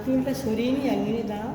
চুলটা সরিয়ে নি 1 মিনিট দাঁড়াও।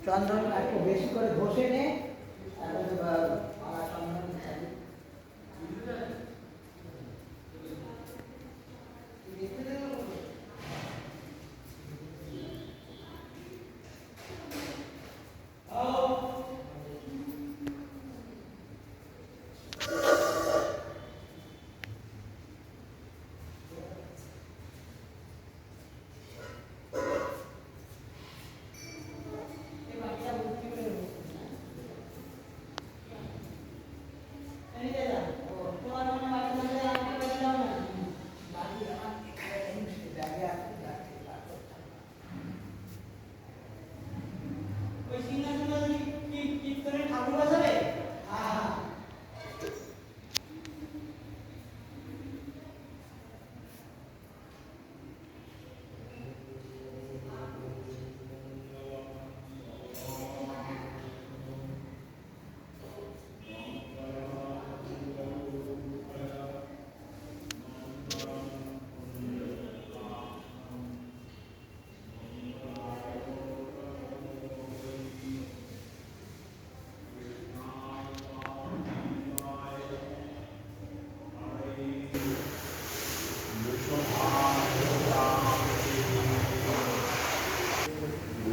চন্দন একটু বেশি করে ঘষে নে।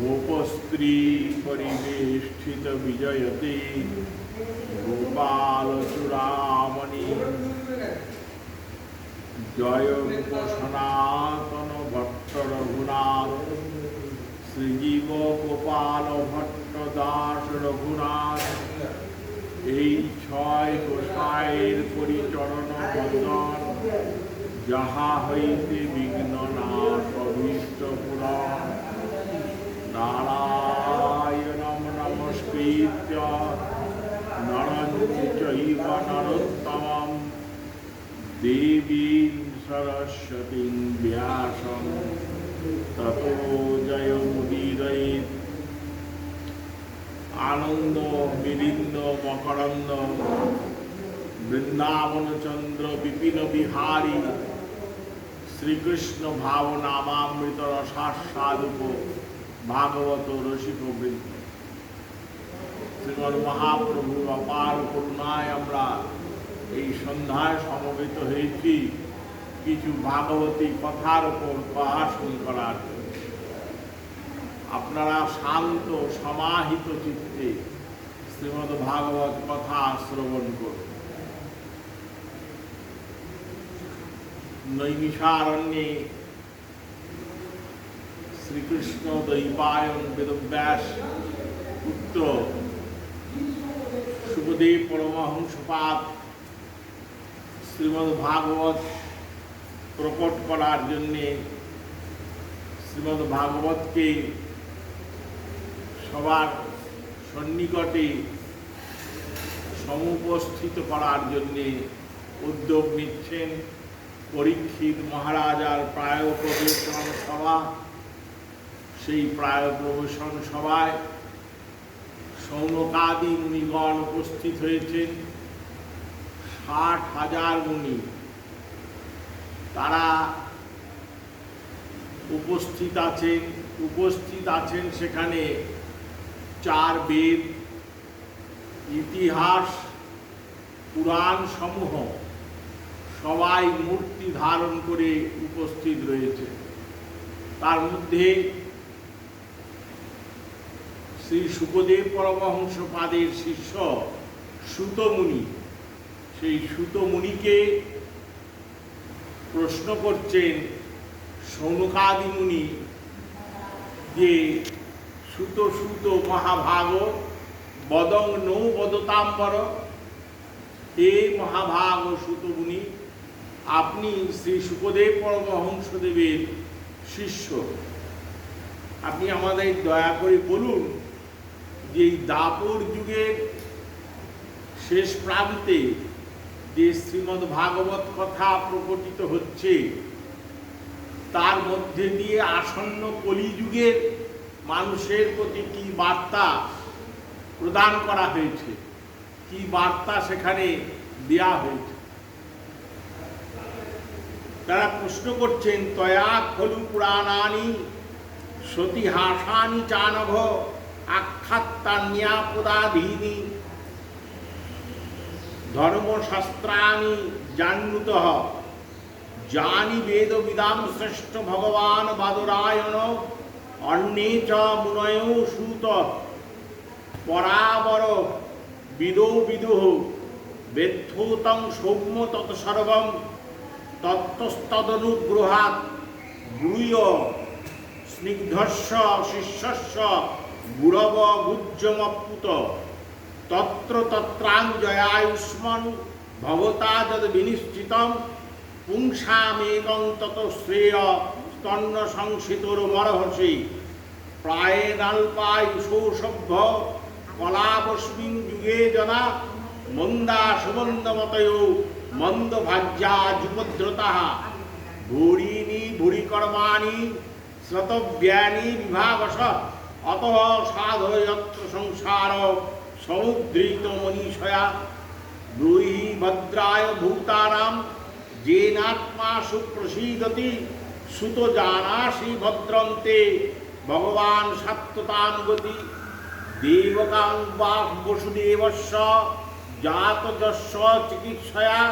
गोपस्त्री परिवेष्टित विजयते गोपाल चूड़ामणि जय रूप सनातन भट्ट रघुनाथ श्रीजीव गोपाल भट्ट दास रघुनाथ এই ছয় গোসাইয়ের পরিচরণ বন্দন যাহা হইতে বিঘ্ন নাশ অভীষ্ট পুরাণ নারায়ণম নমস্কৃত্য নরং চৈব নরোত্তমং দেবীং সরস্বতীং ব্যাসং ততো জয়মুদীরয়েৎ। आनंद मिलिंद मकरंद वृंदावन चंद्र विपिन बिहारी श्रीकृष्ण भावनामामृत रसास्वादुप भागवत रसिक वृंद श्रीमद महाप्रभु अपार करुणाय আমরা এই সন্ধ্যায় সমবেত হয়েছি কিছু ভাগবতী কথার উপর প্রভাষণ করার জন্য। আপনারা শান্ত সমাহিত চিত্তে শ্রীমদ্ ভাগবত কথা শ্রবণ করুন। নৈমিষারণ্যে শ্রীকৃষ্ণ দ্বৈপায়ন বেদব্যাস পুত্র সুখদেব পরমহংসপাদ শ্রীমদ্ ভাগবত প্রকট করার জন্যে শ্রীমদ্ ভাগবতকে সবার সন্নিকটে সমুপস্থিত করার জন্যে উদ্যোগ নিচ্ছেন। পরীক্ষিত মহারাজার প্রায় প্রবেশন সভা, সেই প্রায় প্রবেশন সভায় সৌনকাদি মুনিগণ উপস্থিত হয়েছেন। 60,000 মুনি তারা উপস্থিত আছেন সেখানে 4 বেদ, ইতিহাস, পুরাণ সমূহ সবাই মূর্তি ধারণ করে উপস্থিত রয়েছে। তার মধ্যে শ্রী শুকদেব পরমহংস পাদের শিষ্য সুত মুনি, সেই সুত মুনিকে প্রশ্ন করছেন সৌনকাদি মুনি যে সুত মহাভাগ বদং নৌ বদতাম্বর, হে মহাভাগ সুত মুনি, আপনি শ্রী শুকদেব পরমহংসদেবের শিষ্য, আপনি আমাদের দয়া করে বলুন যে এই দাপর যুগের শেষ প্রান্তে যে শ্রীমদ্ ভাগবত কথা প্রকটিত হচ্ছে তার মধ্যে দিয়ে আসন্ন কলিযুগের মানুষের প্রতি কি বার্তা প্রদান করা হয়েছে, কি বার্তা সেখানে দেয়া হয়েছে। তারা প্রশ্ন করছেন, তয়া খলু পুরাণানি সতিহাসানি চানঘ আখ্যাত্তান্যাপদাধীনি ধর্মশাস্ত্রাণি জান্নুতঃ জানি বেদবিদাম শ্রেষ্ঠ ভগবান বাদরায়ণ অন্যে চ মুনয়ো সুত পরাবর বিদো বিদুঃ বেদ্ধূতং সৌম্য তৎসর্বং তত্তস্তদনুগ্রহাৎ ব্রূয় স্নিগ্ধস্য শিষ্যস্য গুরব গুজ্জমপ্লুত তত্র তত্রাঞ্জয়ায়ুষ্মন ভবতা যদ বিনিশ্চিতং পুংসামেকং তত শ্রেয় স্তন্য সংসিতর মরহসি প্রায়েণাল্পায়ুষো সভ্য কলাবস্মিন যুগে জনা মন্দা সুমন্দমতয়ো মন্দভাজ্যা যুপদ্রতাঃ ভূরিণি ভূরিকর্মাণি শ্রতব্যানি বিভাবশ অতঃ সাধয়ত্র সংসার সমুদ্রিত মনীষয়া ব্রূহি ভদ্রায় ভূতানাম যেনাত্মা সুপ্রসীদতি সুত জানাসি ভদ্রন্তে ভগবান সত্যতাং গতি দেবকাং বা বসুদেবস্য জাতযস্য চিকিৎসয়া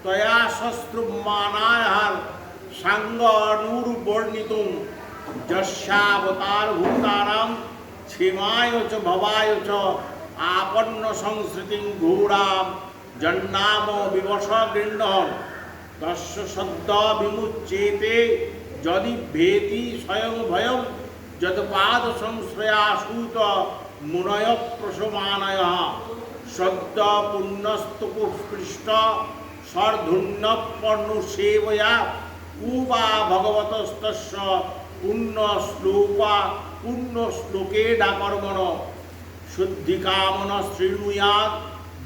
তয়া শস্ত্রুমানায়ার সাঙ্গনুর্বর্ণিতুম যস্যাবতার ভূতানাং ক্ষেমায় চ ভবায় চ আপন্ন সংস্কৃতিং ঘোরাম জন্নাম বিবশ গৃহ্ণন তস্য সদ্য বিমুচ্যেতে যদি ভেতি স্বয়ং ভয়ং যত পাদ সংশ্রয়াসূত মুনয় প্রসমানয় সদ্য পুণ্যস্তপৃষ্ট সর্ধুন্নপর্ণু সেবয়া উবা ভগবতস্তস্য পুণ্য শ্লোকে ডাকর্মণ শুদ্ধিকামন শৃণুয়াৎ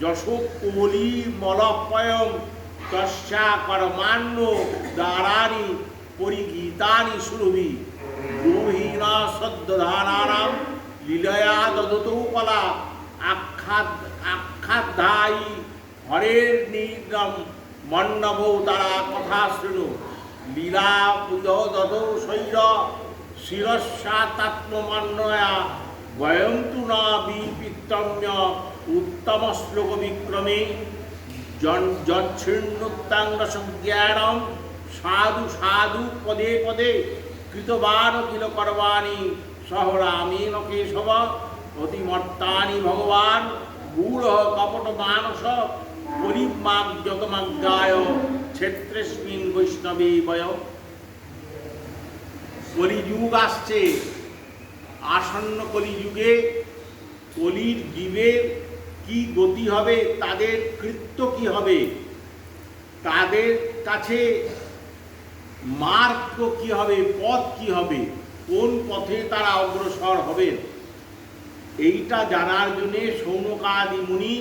যশো কোলি মলপয়ং তস্যা কর্মাণ্য দ্বারানি পরিগীতানি সুরভি ব্রূহিণা সদ্যধানানাম লীলয়া দদতৌপলা আখ্যাধ্যায়ী হরের নিগম মন্নবৌ তারা কথা শৃণু লীলা পুজ দদৌ শৈর শিরস্যাত্মমন্নয়া বয়ন্তু না বিপিত্তম্য উত্তম শ্লোক বিক্রমে যচ্ছিন্নুত্তাঙ্গসজ্ঞানম সাধু সাধু পদে পদে কৃতবান কিল কর্মাণি সহরামেন কেশব অতিমর্তানি ভগবান গূঢ় কপট মানস পরিমাজ্ঞতমাজ্ঞায় ক্ষেত্রেস্মিন বৈষ্ণবে বয়। কলিযুগ আসছে, আসন্ন কলিযুগে কলির জীবের কি গতি হবে, তাদের কৃত্য কি হবে, তাদের কাছে মার্গ কি হবে, পথ কি হবে, কোন পথে তারা অগ্রসর হবেন, এইটা জানার জন্যে সৌনকাদি মুনি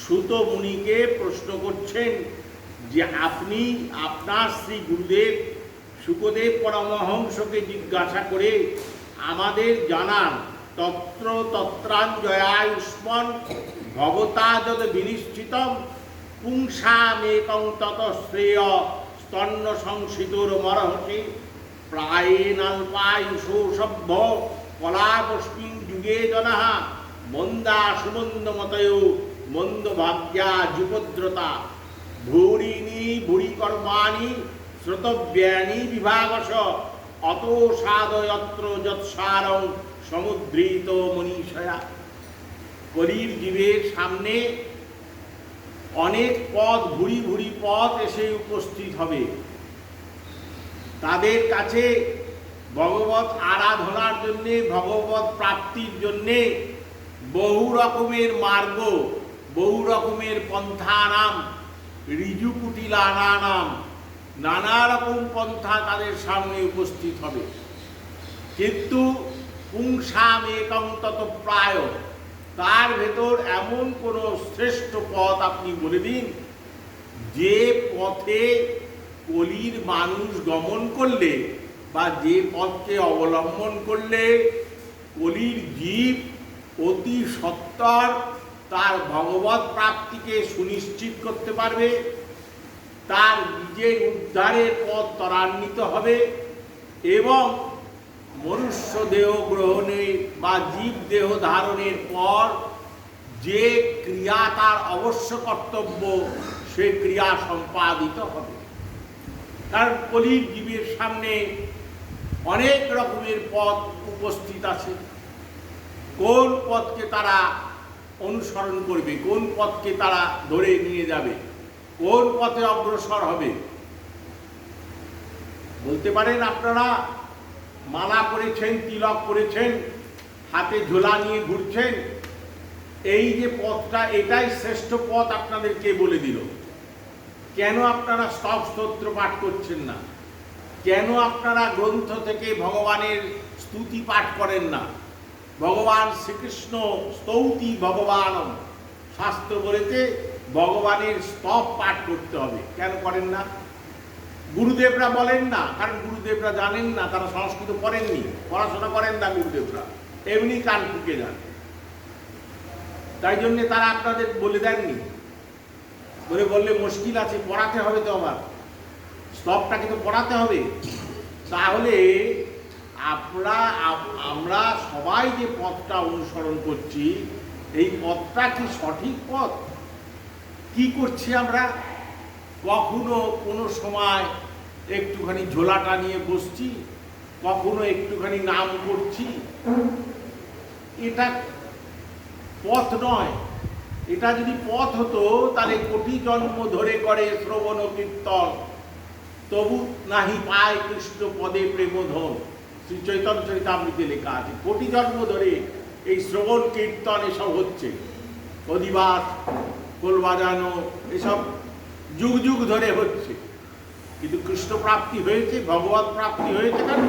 সুত মুনিকে প্রশ্ন করছেন যে আপনি আপনার শ্রী গুরুদেব শুকদেব পরমহংসকে জিজ্ঞাসা করে আমাদের জানান। তত্র তত্রাঞ্জয়ায়ুষ্মন ভবতা যদ বিনিশ্চিতম পুংসামেকং তত শ্রেয় স্তন্য সংসিতোর মরহসি প্রায়েণাল্পায়ুষো সভ্য কলাপস্মিন যুগে জনঃ মন্দা সুমন্দমতয়ো মন্দভাগ্যা যুপদ্রতা ভূরিণী ভূরিকর্মাণি শ্রোতব্যানি বিভাগশ অত সাধয়ত্র যৎসারং সমুদ্রিত মনীষয়া। কলির জীবের সামনে অনেক পথ, ভুরি ভুরি পথ এসে উপস্থিত হবে। তাদের কাছে ভগবত আরাধনার জন্যে, ভগবত প্রাপ্তির জন্যে বহু রকমের মার্গ, বহু রকমের পন্থা নাম, ঋজু কুটিলা নাম, নানা রকম পন্থা তাদের সামনে উপস্থিত হবে। কিন্তু পুংসামেকং তত প্রায়, তার ভেতর এমন কোন শ্রেষ্ঠ পথ আপনি বলে দিন যে পথে কলির মানুষ গমন করলে বা যে পথকে অবলম্বন করলে কলির জীব অতি সত্বর তার ভগবত প্রাপ্তিকে সুনিশ্চিত করতে পারবে, তার নিজের উদ্ধারের পথ ত্বরান্বিত হবে এবং মনুষ্য দেহ গ্রহণে বা জীব দেহ ধারণের পর যে ক্রিয়া তার অবশ্য কর্তব্য সে ক্রিয়া সম্পাদিত হবে। কারণ কলির জীবের সামনে অনেক রকমের পথ উপস্থিত আছে। কোন পথকে তারা অনুসরণ করবে, কোন পথকে তারা ধরে নিয়ে যাবে, কোন পথে অগ্রসর হবে বলতে পারেন? আপনারা মালা করেছেন, তিলক করেছেন, হাতে ঝোলা নিয়ে ঘুরছেন, এই যে পথটা এটাই শ্রেষ্ঠ পথ আপনাদেরকে বলে দিল। কেন আপনারা স্তব স্তোত্র পাঠ করছেন না? কেন আপনারা গ্রন্থ থেকে ভগবানের স্তুতি পাঠ করেন না? ভগবান শ্রীকৃষ্ণ স্তৌতি ভগবানম, শাস্ত্র বলেছে ভগবানের স্তব পাঠ করতে হবে। কেন করেন না? গুরুদেবরা বলেন না, কারণ গুরুদেবরা জানেন না, তারা সংস্কৃত পড়েননি, পড়াশোনা করেন না গুরুদেবরা, এমনি কান ফুকে যান। তাই জন্য তারা আপনাদের বলে দেননি। বললে মুশকিল আছে, পড়াতে হবে তো, আবার স্তবটাকে তো পড়াতে হবে। তাহলে আমরা সবাই যে পথটা অনুসরণ করছি, এই পথটা কি সঠিক পথ? কি করছি আমরা? কখনো কোনো সময় একটুখানি ঝোলাটা নিয়ে বসছি, কখনো একটুখানি নাম করছি। এটা পথ নয়। এটা যদি পথ হতো তাহলে কোটি জন্ম ধরে করে শ্রবণ কীর্তন, তবু নাহি পায় কৃষ্ণ পদে প্রেমধন। শ্রী চৈতন্য চরিতামৃতে লেখা আছে কোটি জন্ম ধরে এই শ্রবণ কীর্তন এসব হচ্ছে, অধিবাস, খোল বাজানো, এসব যুগ যুগ ধরে হচ্ছে, কিন্তু কৃষ্ণ প্রাপ্তি হয়েছে, ভগবত প্রাপ্তি হয়েছে কেন?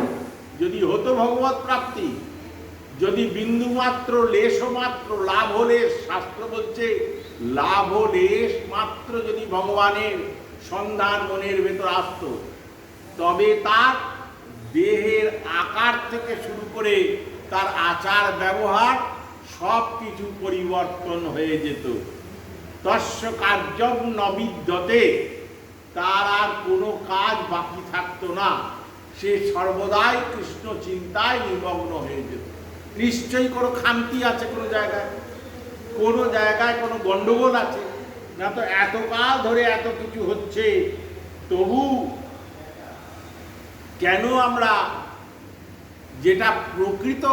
যদি হতো ভগবত প্রাপ্তি, যদি বিন্দু মাত্র লেশ মাত্র লাভ হলে, শাস্ত্র বলছে লাভ লেশ মাত্র যদি ভগবানের সন্ধান মনের ভেতর আসত, তবে তার দেহের আকার থেকে শুরু করে তার আচার ব্যবহার সব কিছু পরিবর্তন হয়ে যেত। তস্য কার্যম ন বিদ্যতে, তার আর কোনো কাজ বাকি থাকতো না, সে সর্বদাই কৃষ্ণ চিন্তায় নিমগ্ন হয়ে যেত। নিশ্চয়ই কোনো খামতি আছে কোনো জায়গায়, কোনো জায়গায় কোনো গন্ডগোল আছে, না তো এতকাল ধরে এত কিছু হচ্ছে, তবু কেন আমরা যেটা প্রকৃত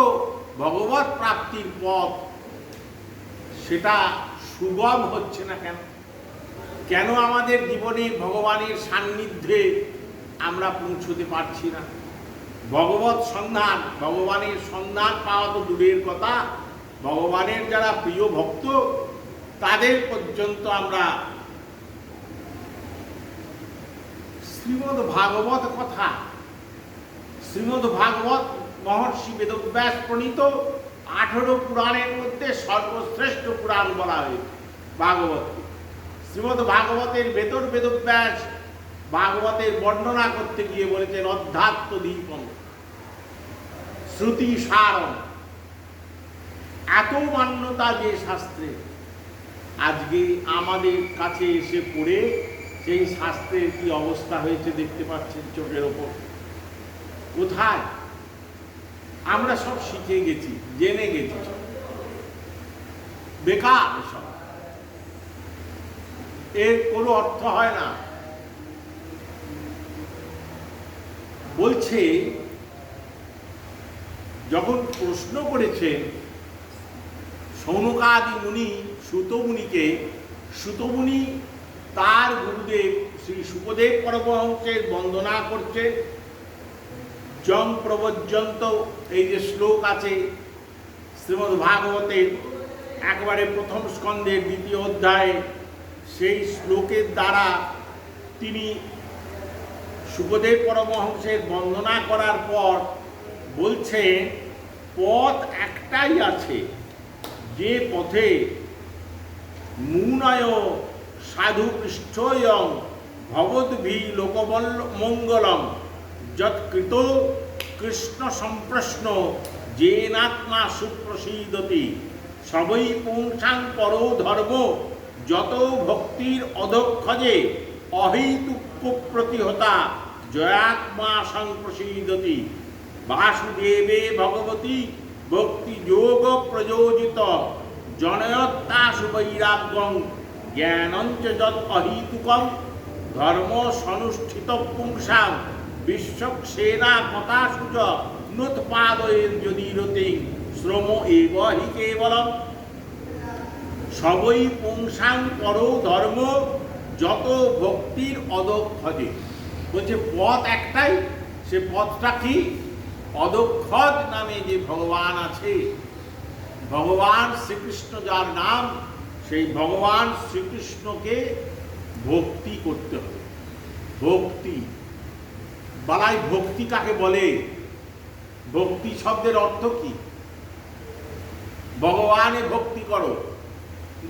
ভগবত প্রাপ্তির পথ সেটা সুগম হচ্ছে না কেন? কেন আমাদের জীবনে ভগবানের সান্নিধ্যে আমরা পৌঁছতে পারছি না? ভগবত সন্ধান, ভগবানের সন্ধান পাওয়া তো দূরের কথা, ভগবানের যারা প্রিয় ভক্ত তাদের পর্যন্ত আমরা শ্রীমদ্ ভাগবত কথা, শ্রীমদ্ ভাগবত মহর্ষি বেদব্যাস প্রণীত 18 পুরাণের মধ্যে সর্বশ্রেষ্ঠ পুরাণ বলা হয়েছে ভাগবতকে। শ্রীমদ্ ভাগবতের ভেতর বেদব্যাস ভাগবতের বর্ণনা করতে গিয়ে বলেছেন অধ্যাত্ম দীপম শ্রুতি সারম। এত মান্যতা যে শাস্ত্রে, আজকে আমাদের কাছে এসে পড়ে সেই শাস্ত্রের কি অবস্থা হয়েছে দেখতে পাচ্ছেন চোখের ওপর। কোথায় আমরা সব শিখে গেছি, জেনে গেছি, বেকার সব, এর কোনো অর্থ হয় না। বলছে যখন প্রশ্ন করেছেন সৌনকাদি মুনি সুতমুনিকে, সুতমুনি তার গুরুদেব শ্রী সুখদেব পরমহংসের বন্দনা করছে। জং প্রবজ্জন্ত এই যে শ্লোক আছে শ্রীমদ্ ভাগবতের একবারে প্রথম স্কন্ধের 2য় অধ্যায়ে, সেই শ্লোকের দ্বারা তিনি সুখদেব পরমহংসের বন্দনা করার পর বলছেন পথ একটাই আছে, যে পথে মুনয় সাধু পৃষ্ঠয়ং ভগবদ্ভি লোকমঙ্গলম যৎকৃত কৃষ্ণ সম্প্রশ্ন যেনাত্মা সুপ্রসীদতি সবৈ পুংসাং পরো ধর্ম যত ভক্তির অধক্ষজে অহেতুক প্রতিহতা জয়াত্মা সংপ্রসীদতি বাসুদেবে ভগবতী ভক্তি যোগ প্রযোজিত জনয়ত্তাসু বৈরাগ্যং জ্ঞানঞ্চ যৎ অহেতুকম ধর্ম সনুষ্ঠিত পুংসাং বিশ্বক্ষেনা কথাসু চ নুৎপাদয়ের যদিরতি শ্রম এব হি কেবলম সবই পুংসাং পরো ধর্ম যত ভক্তির অদক্ষজে। বলছে পথ একটাই, সে পথটা কি? অদক্ষজ নামে যে ভগবান আছে, ভগবান শ্রীকৃষ্ণ যার নাম, সেই ভগবান শ্রীকৃষ্ণকে ভক্তি করতে হবে। ভক্তি বালাই, ভক্তি কাকে বলে? ভক্তি শব্দের অর্থ কি? ভগবানে ভক্তি করো,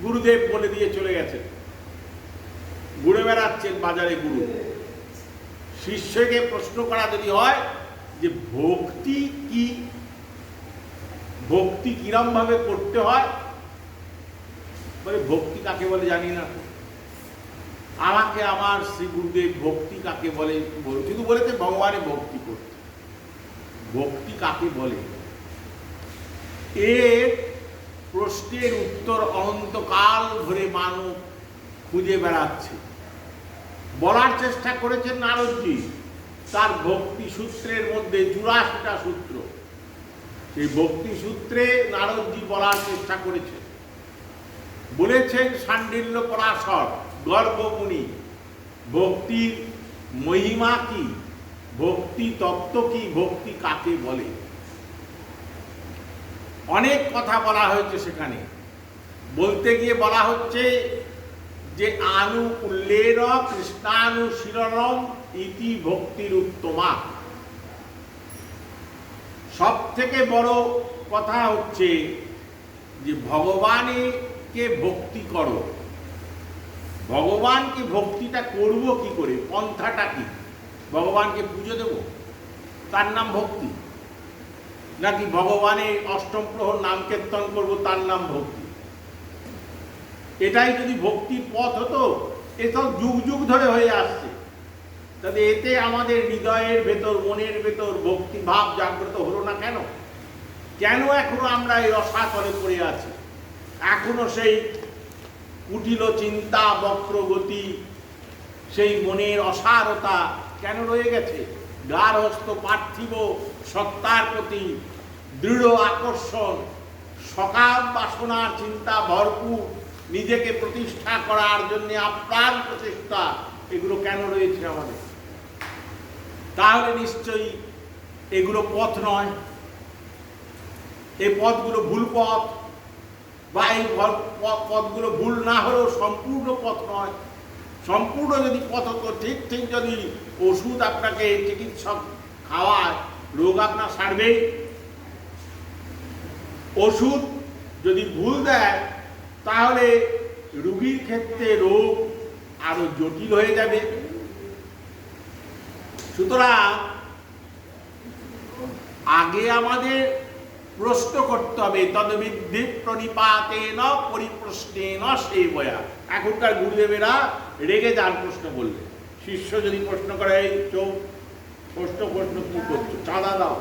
গুরুদেব বলে দিয়ে চলে গেছেন, ঘুরে বেড়াচ্ছেন বাজারে গুরু। শিষ্যকে প্রশ্ন করা যদি হয় যে ভক্তি কি, ভক্তি কিরম ভাবে করতে হয়, বলে ভক্তি কাকে বলে জানি না। আমাকে আমার শ্রী গুরুদেব ভক্তি কাকে বলে শুধু বলেছে ভগবানে ভক্তি করতে। ভক্তি কাকে বলে এর প্রশ্নের উত্তর অনন্তকাল ধরে মানব খুঁজে বেড়াচ্ছে। বলার চেষ্টা করেছেন নারদজি তার ভক্তি সূত্রের মধ্যে 84টা সূত্র। সেই ভক্তি সূত্রে নারদজি বলার চেষ্টা করেছেন, বলেছেন শাণ্ডিল্য পরাশর গর্ভমুনি ভক্তির মহিমা কি, ভক্তি তত্ত্ব কি, ভক্তি কাকে বলে। অনেক কথা বলা হয়েছে সেখানে। বলতে গিয়ে বলা হচ্ছে যে আনুকূল্যের কৃষ্ণানুশীলনম ইতি ভক্তির উত্তমা। সব থেকে বড় কথা হচ্ছে যে ভগবানকে ভক্তি করো। ভগবানকে ভক্তিটা করব কি করে, পন্থাটা কি? ভগবানকে পুজো দেব, তার নাম ভক্তি? নাকি ভগবানের অষ্টম প্রহর নাম কীর্তন করবো, তার নাম ভক্তি? এটাই যদি ভক্তির পথ হতো, এসব যুগ যুগ ধরে হয়ে আসছে, তাহলে এতে আমাদের হৃদয়ের ভেতর, মনের ভেতর ভক্তি ভাব জাগ্রত হলো না কেন? কেন এখনো আমরা এই রসাতলে পড়ে আছি? এখনো সেই কুটিল চিন্তা, বক্রগতি, সেই মনের অসারতা কেন রয়ে গেছে? গার্হস্থ পার্থিব সত্তার প্রতি দৃঢ় আকর্ষণ, সকাম বাসনার চিন্তা ভরপুর, নিজেকে প্রতিষ্ঠা করার জন্য আপ্রাণ প্রচেষ্টা, এগুলো কেন রয়েছে আমাদের? তাহলে নিশ্চয়ই এগুলো পথ নয়, এই পথগুলো ভুল পথ, বা এই পথগুলো ভুল না হলেও সম্পূর্ণ পথ নয়। সম্পূর্ণ যদি পথত ঠিক ঠিক যদি ওষুধ আপনাকে চিকিৎসক খাওয়ায়, রোগ আপনার সারবে। ওষুধ যদি ভুল দেয় তাহলে রোগীর ক্ষেত্রে রোগ আরো জটিল হয়ে যাবে। সুতরাং আগে আমাদের প্রশ্ন করতে হবে, তদ্বিদ্ধি প্রণিপাতেন পরিপ্রশ্নেন সেবয়া। এখনকার গুরুদেবেরা রেগে যান প্রশ্ন বললে। শিষ্য যদি প্রশ্ন করে, এই চোখ প্রশ্ন কি করছো, চাঁদা দাও,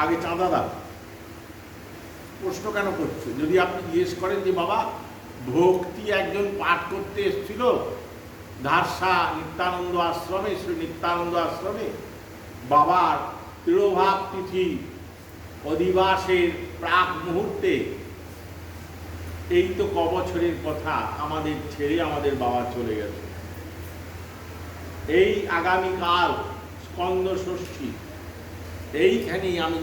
আগে চাঁদা দাও, প্রশ্ন কেন করছো? যদি আপনি জিজ্ঞেস করেন যে বাবা ভক্তি একজন পাঠ করতে এসেছিল ধারসা নিত্যানন্দ আশ্রমে, শ্রী নিত্যানন্দ আশ্রমে, বাবার তিরোভাব তিথি অধিবাসের প্রাক মুহূর্তে, এই তো ক বছরের কথা, আমাদের ছেড়ে আমাদের বাবা চলে গেছে। এই আগামীকাল স্কন্দ ষষ্ঠী, এইখানেই আমি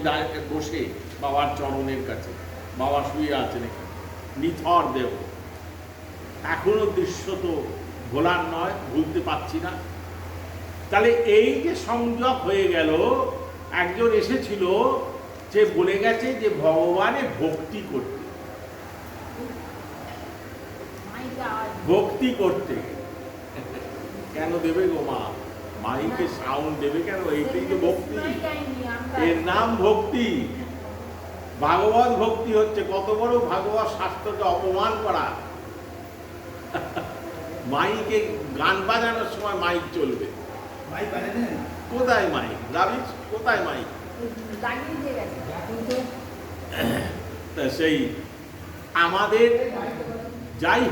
বসে বাবার চরণের কাছে, বাবা শুয়ে আছেন এখানে, নিথর দেব। এখনো দৃশ্য তো ভোলার নয়, ভুলতে পারছি না। তাহলে এই যে সংযোগ হয়ে গেল, একজন এসেছিল যে বলে গেছে যে ভগবানের ভক্তি করতে, ভক্তি করতে কেন দেবে গো মা, মাইকে সাউন্ড দেবে কেন? এইটাই তো ভক্তি, এর নাম ভক্তি। ভাগবত ভক্তি হচ্ছে কত বড় ভাগবত শাস্ত্রকে অপমান করা। মাইকে গান বাজানোর সময় মাইক চলবে, কোথায় মাইক? রাবিশ কোথায় মাইক? তা সেই আমাদের যাই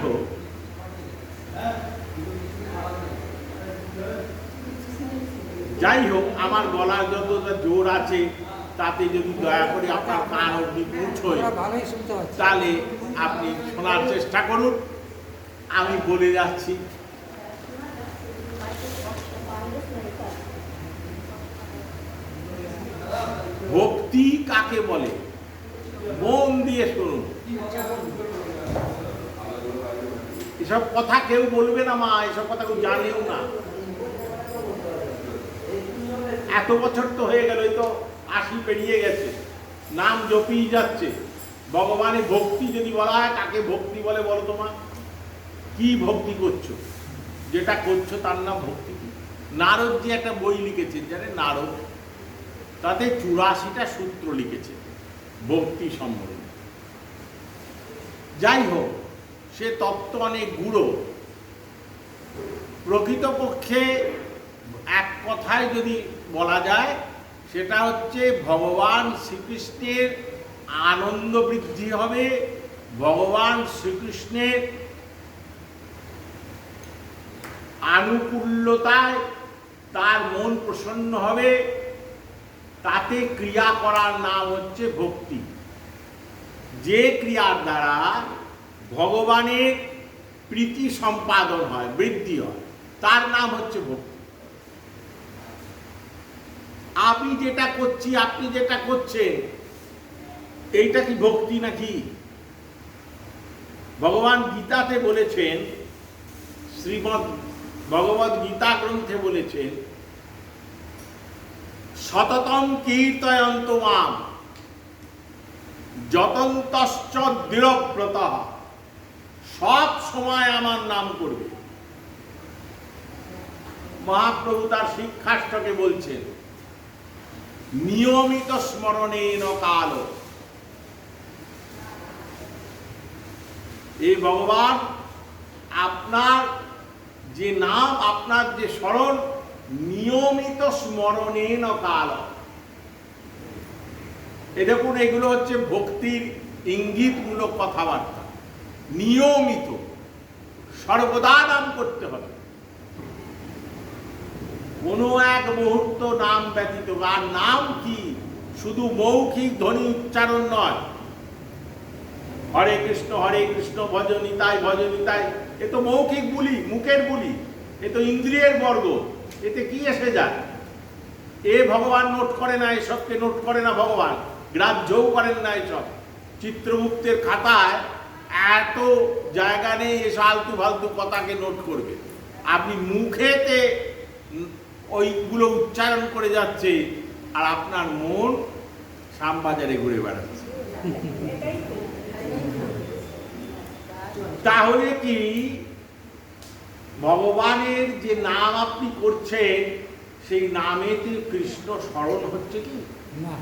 হোক, আমার গলার যতটা জোর আছে তাতে যদি দয়া করে আপনার কান অবধি পৌঁছয় তাহলে আপনি শোনার চেষ্টা করুন। আমি বলে যাচ্ছি, ভক্তি কাকে বলে মন দিয়ে শুনুন। এসব কথা কেউ বলবে না মা, এসব কথা কেউ জানেও না। এত বছর তো হয়ে গেল, এই তো 80 পেরিয়ে গেছে, নাম জপিয়ে যাচ্ছে। ভগবানের ভক্তি যদি বলা হয়, কাকে ভক্তি বলে বলো তোমা? কি ভক্তি করছো? যেটা করছো তার নাম ভক্তি। নারদ যে একটা বই লিখেছেন জানেন, নারদ, তাতে 84টা সূত্র লিখেছে ভক্তি সম্বন্ধে। যাই হোক, সে তত্ত্ব অনেক গূঢ়। প্রকৃতপক্ষে এক কথায় যদি বলা যায়, সেটা হচ্ছে ভগবান শ্রীকৃষ্ণের আনন্দ বৃদ্ধি হবে, ভগবান শ্রীকৃষ্ণের আনুকূল্যতায় তার মন প্রসন্ন হবে, তাতে ক্রিয়া করার নাম হচ্ছে ভক্তি। যে ক্রিয়ার দ্বারা ভগবানের প্রীতি সম্পাদন হয়, বৃদ্ধি হয়, তার নাম হচ্ছে ভক্তি। আমি যেটা করছি, আপনি যেটা করছেন, এইটা কি ভক্তি নাকি? ভগবান গীতাতে বলেছেন, শ্রীমদ্ ভগবদ গীতা গ্রন্থে বলেছেন, সততম কীর্তয়ন্ত মাম যতন্তশ্চ দৃঢ়ব্রতঃ, সব সময় আমার নাম করবে। মহাপ্রভু তার শিক্ষাষ্টকে বলছেন, নিয়মিত স্মরণেন কাল। এই ভগবান আপনার যে নাম, আপনার যে স্মরণ, নিয়মিত স্মরণেন কাল। এ দেখুন, এগুলো হচ্ছে ভক্তির ইঙ্গিতমূলক কথাবার্তা। নিয়মিত, সর্বদা নাম করতে হবে, কোনো এক মুহূর্ত নাম ব্যতীত। আর নাম কি? শুধু মৌখিক ধ্বনি উচ্চারণ নয়। হরে কৃষ্ণ ভজনিতাই ভজনিতাই, এ তো মৌখিক বুলি, মুখের বুলি, এ তো ইন্দ্রিয়ের বর্গ। এতে কি এসে যায়? এ ভগবান নোট করে না, এসবকে নোট করে না ভগবান, গ্রাহ্যও করেন না এসব। চিত্রগুপ্তের খাতায় এত জায়গা নেই এসব আলতু ফালতু কথাকে নোট করবে। আপনি মুখেতে ওইগুলো উচ্চারণ করে যাচ্ছে, আর আপনার মন শ্যামবাজারে ঘুরে বেড়াচ্ছে। তাহলে কি ভগবানের যে নাম আপনি করছেন সেই নামেতে কৃষ্ণ স্মরণ হচ্ছে কি না?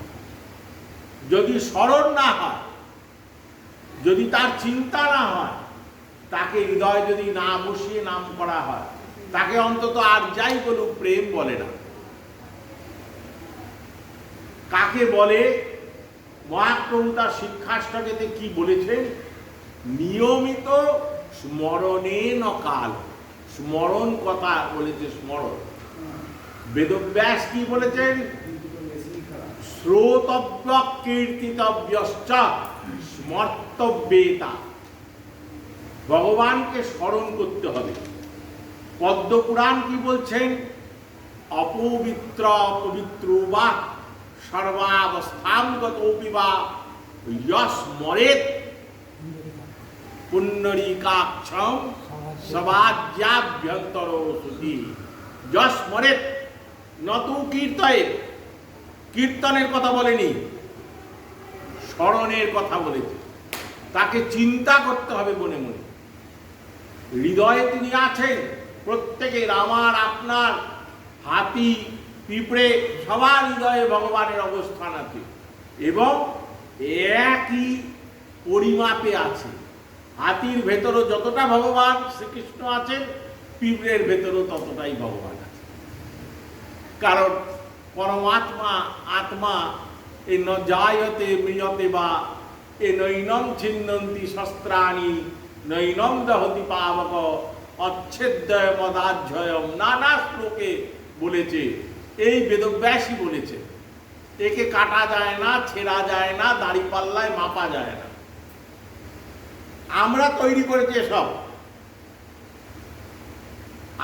যদি স্মরণ না হয়, যদি তার চিন্তা না হয়, তাকে হৃদয় যদি না বসিয়ে নাম করা হয়, তাকে অন্তত আর যাই বলুক প্রেম বলে না। কাকে বলে? মহাপ্রভু তার শিক্ষাষ্টকেতে কি বলেছেন? নিয়মিত স্মরণে ন কাল। স্মরণ কথা বলেছে, স্মরণ। বেদব্যাস কি বলেছেন? শ্রোতব্য কীর্তিতব্যশ্চ স্মর্তব্যেতা। ভগবানকে স্মরণ করতে হবে। পদ্মপুরাণ কি বলছেন? অপবিত্র পবিত্র বা সর্বাবস্থাঙ্গতোপি বা স্মরেত পুণ্ডরীকাক্ষং সবাজ্যাভ্যন্তর সুধি। স্মরেত নতু কীর্তয়েত। কীর্তনের কথা বলেনি, স্মরণের কথা বলেছে। তাকে চিন্তা করতে হবে মনে মনে। হৃদয়ে তিনি আছেন প্রত্যেকের, আমার, আপনার, হাতি, পিঁপড়ে, সবার হৃদয়ে ভগবানের অবস্থান আছে এবং একই পরিমাপে আছে। হাতির ভেতরও যতটা ভগবান শ্রীকৃষ্ণ আছেন, পিঁপড়ের ভেতরও ততটাই ভগবান আছে। কারণ পরমাত্মা আত্মা এ ন জায়তে মৃয়তে বা এ নৈনম ছিন্নন্তি শস্ত্রাণি নৈনম দহতি পাবক অচ্ছেদ্যয় মদাধ্যয়ম। নানা শ্লোকে বলেছে, এই বেদব্যাসই বলেছে। একে কাটা যায় না, ছেঁড়া যায় না, দাড়িপাল্লায় মাপা যায় না। আমরা তৈরি করেছি এসব।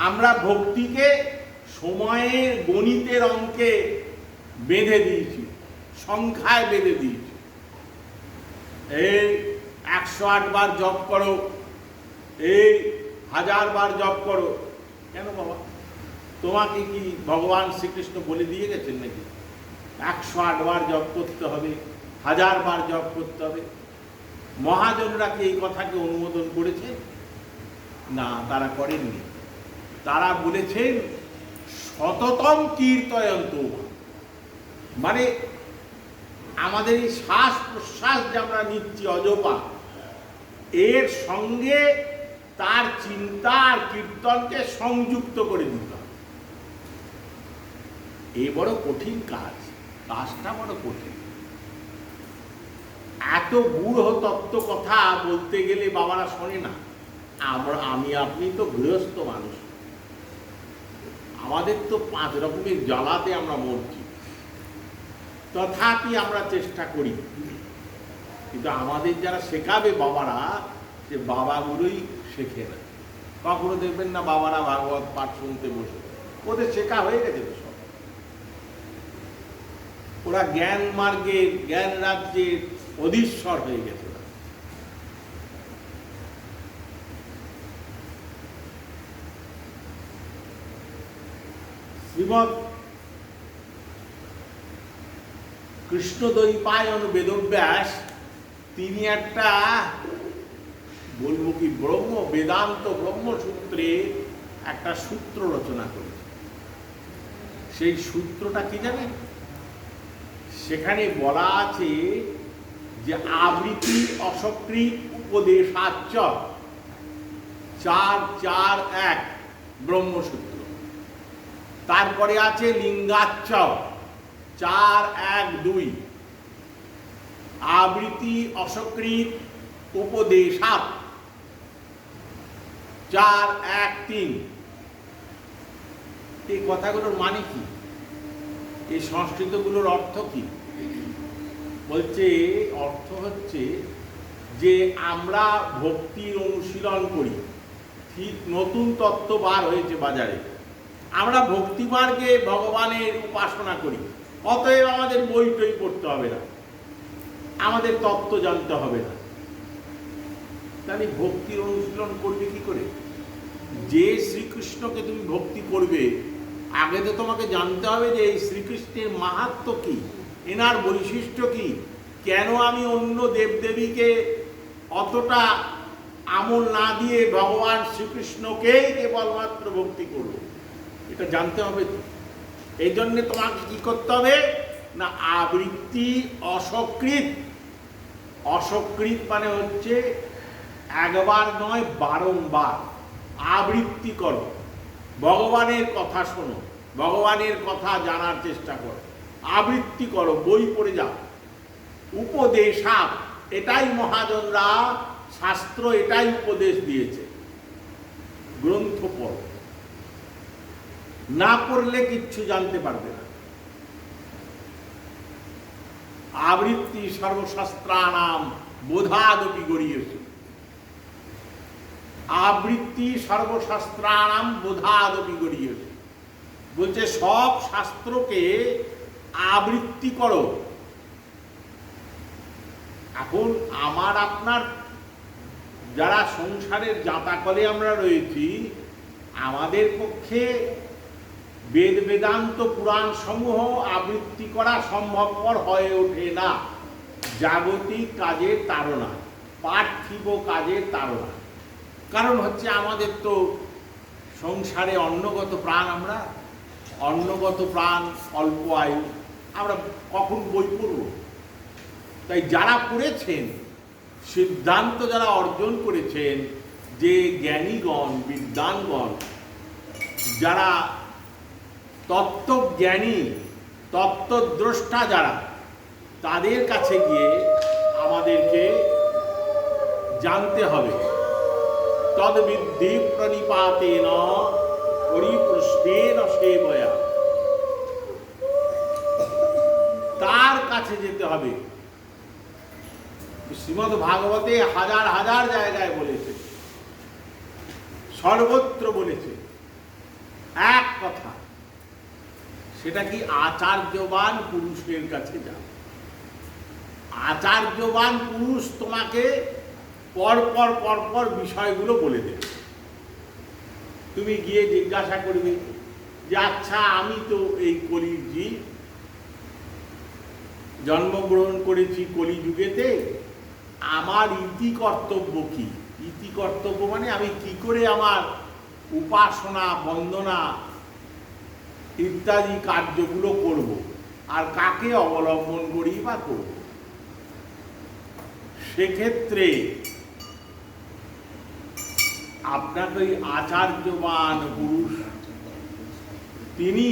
আমরা ভক্তিকে সময়ের গণিতের অঙ্কে বেঁধে দিয়েছি, সংখ্যায় বেঁধে দিয়েছি। এই 108 বার জপ করো, এই 1000 বার জপ করো। কেন বাবা? তোমাকে কি ভগবান শ্রীকৃষ্ণ বলে দিয়ে গেছেন নাকি 108 বার জপ করতে হবে, 1000 বার জপ করতে হবে? মহাজনরা কি এই কথাকে অনুমোদন করেছে? না, তারা করেননি। তারা বলেছেন শততম কীর্তয়ন্ত। মানে আমাদের এই শ্বাস প্রশ্বাস যে আমরা নিচ্ছি অজপা, এর সঙ্গে তার চিন্তা আর কীর্তনকে সংযুক্ত করে দিতে হবে। এই বড় কঠিন কাজ, কাজটা বড় কঠিন। এত গূঢ় তত্ত্ব কথা বলতে গেলে বাবারা শোনে না। আমি আপনি তো গৃহস্থ মানুষ, আমাদের তো 5 রকমের জ্বালাতে আমরা মরছি। তথাপি আমরা চেষ্টা করি। কিন্তু আমাদের যারা শেখাবে বাবারা, সে বাবাগুলোই শেখে না। কখনো দেখবেন না বাবারা ভাগবত পাঠ শুনতে বসে, ওদের শেখা হয়ে গেছে তো সব। ওরা জ্ঞান মার্গের, জ্ঞান রাজ্যের অধীশ্বর হয়ে গেছে। শ্রীমৎ কৃষ্ণদ্বৈপায়ন বেদব্যাস তিনি একটা বলবো কি বেদান্ত ব্রহ্মসূত্রে একটা সূত্র রচনা করেছেন। সেই সূত্রটা কি জানেন? সেখানে বলা আছে যে আবৃত্তি অসকৃত উপদেশাচ্য 4-4-1 ব্রহ্মসূত্র। তারপরে আছে লিঙ্গাচ্য 4-1-2, আবৃত্তি অসকৃত উপদেশাৎ 4-1-3। এই কথাগুলোর মানে কি? এই সংস্কৃতগুলোর অর্থ কি? বলছে অর্থ হচ্ছে যে আমরা ভক্তির অনুশীলন করি, ঠিক নতুন তত্ত্ব বার হয়েছে বাজারে, আমরা ভক্তি মার্গে ভগবানের উপাসনা করি। অতএব আমাদের বই টই পড়তে হবে না, আমাদের তত্ত্ব জানতে হবে না। তাহলে ভক্তির অনুশীলন করবে কি করে? যে শ্রীকৃষ্ণকে তুমি ভক্তি করবে, আগে তো তোমাকে জানতে হবে যে এই শ্রীকৃষ্ণের মাহাত্ম্য কি, এনার বৈশিষ্ট্য কি, কেন আমি অন্য দেবদেবীকে অতটা আমল না দিয়ে ভগবান শ্রীকৃষ্ণকেই কেবলমাত্র ভক্তি করব, এটা জানতে হবে তো। এই জন্যে তোমাকে কি করতে হবে না, আবৃত্তি অসকৃত। অসকৃত মানে হচ্ছে একবার নয়, বারংবার আবৃত্তি করো, ভগবানের কথা শোনো, ভগবানের কথা জানার চেষ্টা করো, আবৃত্তি করো, বই পড়ে যাও। উপদেশাপ, এটাই মহাজনরা শাস্ত্র এটাই উপদেশ দিয়েছে, গ্রন্থ পড়ো, না পড়লে কিচ্ছু জানতে পারবে না। আবৃত্তি সর্বশাস্ত্রানাম বোধাদপি গড়িয়েছে, আবৃত্তি সর্বশাস্ত্রানাম বোধাদপি গড়িয়েছে, বলছে সব শাস্ত্রকে আবৃত্তি করো। এখন আমার আপনার যারা সংসারের জাঁতাকলে আমরা রয়েছি, আমাদের পক্ষে বেদ বেদান্ত পুরাণ সমূহ আবৃত্তি করা সম্ভবপর হয়ে ওঠে না, জাগতিক কাজের তাড়না, পার্থিব কাজের তাড়না। কারণ হচ্ছে আমাদের তো সংসারে অন্নগত প্রাণ, আমরা অন্নগত প্রাণ, অল্প আয়ু, আমরা কখন বই পড়ব? তাই যারা পড়েছেন, সিদ্ধান্ত যারা অর্জন করেছেন, যে জ্ঞানীগণ, বিদ্বানগণ, যারা তত্ত্বজ্ঞানী, তত্ত্বদ্রষ্টা যারা, তাদের কাছে গিয়ে আমাদেরকে জানতে হবে। তদ্বিদ্ধি প্রণিপাতেন পরিপ্রশ্নেন সেবয়া, তার কাছে যেতে হবে। শ্রীমদ্ ভাগবতে হাজার হাজার জায়গায় বলেছে, সর্বত্র বলেছে এক কথা, সেটা কি আচার্যবান পুরুষের কাছে যাও। আচার্যবান পুরুষ তোমাকে পরপর পরপর বিষয়গুলো বলে দেবে। তুমি গিয়ে জিজ্ঞাসা করবে যে আচ্ছা, আমি তো এই কলির জীব, জন্মগ্রহণ করেছি কলিযুগেতে, আমার ইতি কর্তব্য কি? ইতি কর্তব্য মানে আমি কি করে আমার উপাসনা, বন্দনা ইত্যাদি কার্যগুলো করব, আর কাকে অবলম্বন করি বা করব। সেক্ষেত্রে আপনাকে ওই আচার্যবান পুরুষ, তিনি